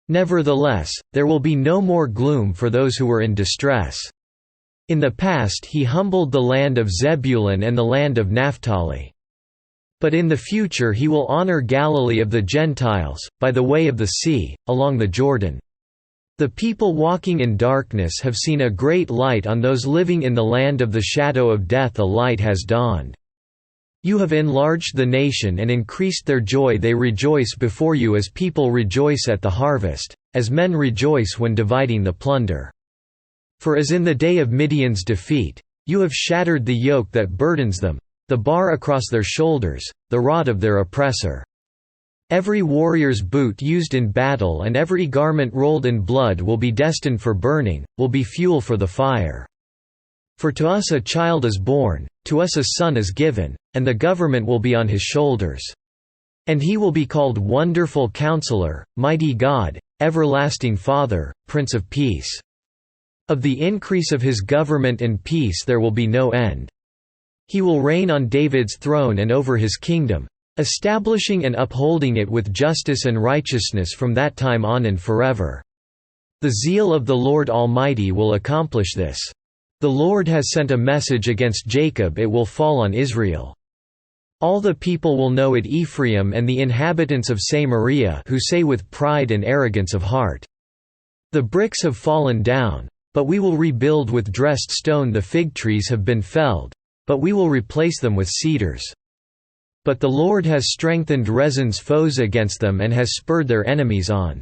Nevertheless, there will be no more gloom for those who were in distress. In the past he humbled the land of Zebulun and the land of Naphtali. But in the future he will honor Galilee of the Gentiles, by the way of the sea, along the Jordan. The people walking in darkness have seen a great light. On those living in the land of the shadow of death a light has dawned. You have enlarged the nation and increased their joy. They rejoice before you as people rejoice at the harvest, as men rejoice when dividing the plunder. For as in the day of Midian's defeat, you have shattered the yoke that burdens them, the bar across their shoulders, the rod of their oppressor. Every warrior's boot used in battle and every garment rolled in blood will be destined for burning, will be fuel for the fire. For to us a child is born, to us a son is given, and the government will be on his shoulders. And he will be called Wonderful Counselor, Mighty God, Everlasting Father, Prince of Peace. Of the increase of his government and peace there will be no end. He will reign on David's throne and over his kingdom, establishing and upholding it with justice and righteousness from that time on and forever. The zeal of the Lord Almighty will accomplish this. The Lord has sent a message against Jacob, it will fall on Israel. All the people will know it, Ephraim and the inhabitants of Samaria, who say with pride and arrogance of heart, "The bricks have fallen down, but we will rebuild with dressed stone. The fig trees have been felled, but we will replace them with cedars." But the Lord has strengthened Rezin's foes against them and has spurred their enemies on.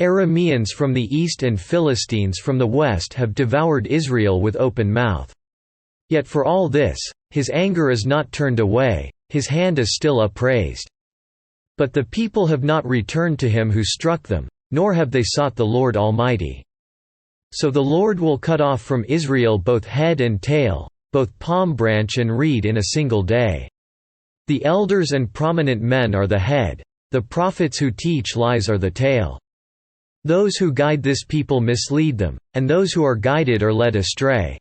Arameans from the east and Philistines from the west have devoured Israel with open mouth. Yet for all this, his anger is not turned away, his hand is still upraised. But the people have not returned to him who struck them, nor have they sought the Lord Almighty. So the Lord will cut off from Israel both head and tail, both palm branch and reed in a single day. The elders and prominent men are the head, the prophets who teach lies are the tail. Those who guide this people mislead them, and those who are guided are led astray.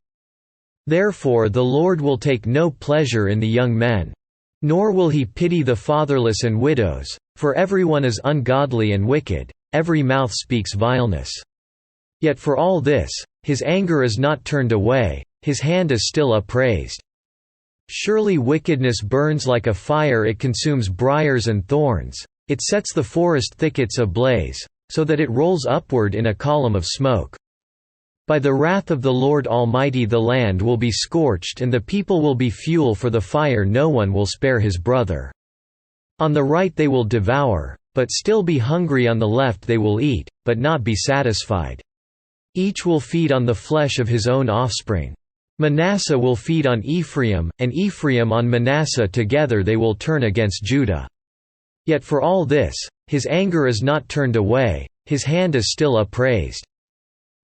Therefore the Lord will take no pleasure in the young men. Nor will he pity the fatherless and widows, for everyone is ungodly and wicked, every mouth speaks vileness. Yet for all this, his anger is not turned away, his hand is still upraised. Surely wickedness burns like a fire, it consumes briars and thorns, it sets the forest thickets ablaze, so that it rolls upward in a column of smoke. By the wrath of the Lord Almighty the land will be scorched and the people will be fuel for the fire. No one will spare his brother. On the right they will devour, but still be hungry. On the left they will eat, but not be satisfied. Each will feed on the flesh of his own offspring. Manasseh will feed on Ephraim, and Ephraim on Manasseh. Together they will turn against Judah. Yet for all this, his anger is not turned away, his hand is still upraised.